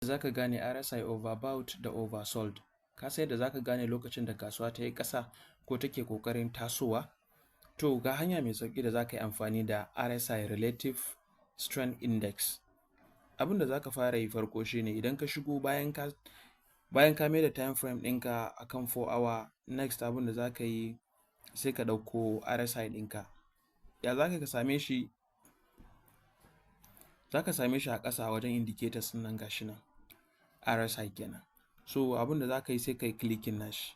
za ka gane RSI overbought da oversold. Ka sai da za ka gane lokacin da kasuwa ta yi ƙasa ko take ƙoƙarin tasowa. To ga hanya mai sauƙi da za ka yi amfani da RSI Relative Strength Index. Abin da za ka fara yi farko shine idan ka shigo bayan ka mai da time frame ɗinka akan 4 hour, next abin da za ka yi sai ka ɗauko RSI ɗinka. Ya za ka same shi? Za ka same shi a ƙasa a wajen indicators nan gashi nan, RSI kenan. So abin da za ka yi sai ka yi clicking nashi.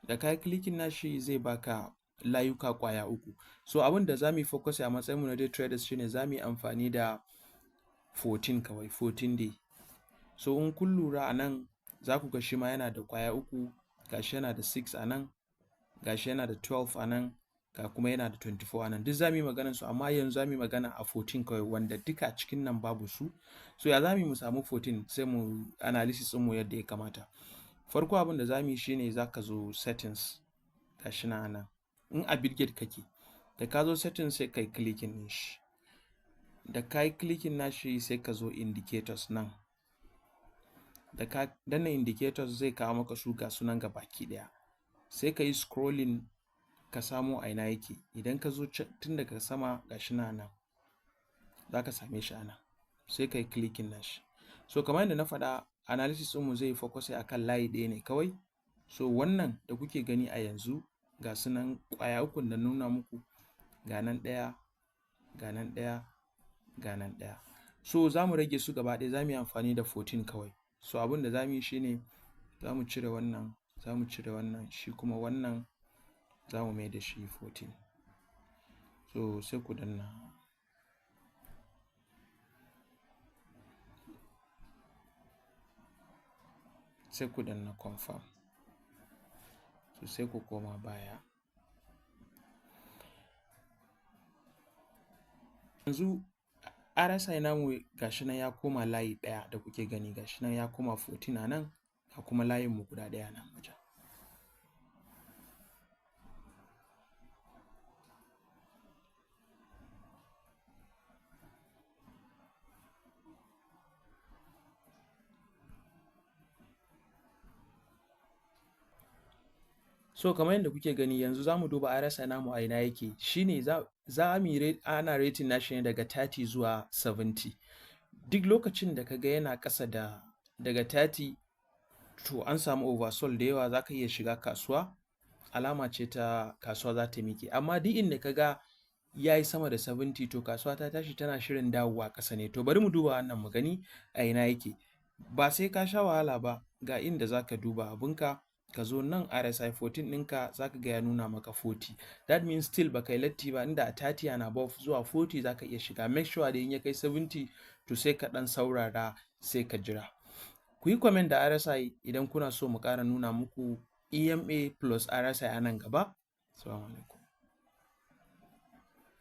Da ka yi clicking nashi zai baka layuka ƙwaya 3. So abin da za mu yi focus a matsayinmu na day traders shine za mu yi amfani da 14 kawai, 14 day. So in kun lura a nan za ku ga shi ma yana da ƙwaya 3, gashi yana da 6 a nan, gashi yana da 12 a nan, ga kuma yana da 24 a nan. Duk za mu yi maganar su, amma yanzu za mu yi magana a 14 kawai wanda duka cikin nan babu su. So ya za mu samu 14 sai mu analysis ɗinmu yadda ya kamata. Farko abin da za mu yi shine za ka zo settings, gashi nan a nan. In a Bitget kake, da ka zo settings sai ka yi clicking ɗin shi. Da ka yi clicking nashi sai ka zo indicators nan. Da ka danna indicators zai kawo maka su ga sunan gabaki ɗaya. Sai ka yi scrolling ka samo a ina yake. Idan ka zo tun daga sama gashi nan za ka same shi a nan. Sai ka yi clicking nashi. So kamar yadda na faɗa, analysis ɗinmu zai focus akan layi ɗaya ne kawai. So wannan da kuke gani a yanzu ga sunan ƙwaya 3 da nuna muku, ga nan ɗaya, ga nan ɗaya, ga nan ɗaya. So za mu rage su gaba ɗaya, za mu yi amfani da 14 kawai. So abin da za mu yi shine za mu cire wannan, za mu cire wannan, shi kuma wannan za mu mai da shi 14. So sai ku danna. Sai ku danna confirm. So sai ku koma baya. Yanzu RSI namu gashi nan ya koma layi ɗaya da kuke gani, gashi nan ya koma 14 a nan, ga kuma layinmu guda ɗaya nan wajen. So kamar yadda kuke gani yanzu za mu duba RSI namu a ina yake. Shine za mu ana rating nashi ne daga 30 zuwa 70. Duk lokacin da ka ga yana ƙasa da daga 30 to an samu oversold da yawa, za ka iya shiga kasuwa. Alama ce ta kasuwa za ta miƙe. Amma duk inda ka ga ya yi sama da 70 to kasuwa ta tashi tana shirin dawowa ƙasa ne. To bari mu duba wannan mu gani a ina yake. Ba sai ka sha wahala ba, ga inda za ka duba abinka. Ka zo nan RSI 14 ɗinka za ka ga ya nuna maka 40. That means still baka yi latti ba, inda a 30 and above zuwa 40 za ka iya shiga. Make sure da in ya kai 70 to sai ka ɗan saurara sai ka jira. Ku yi comment da RSI idan kuna so mu ƙara nuna muku EMA plus RSI a nan gaba. Assalamu alaikum.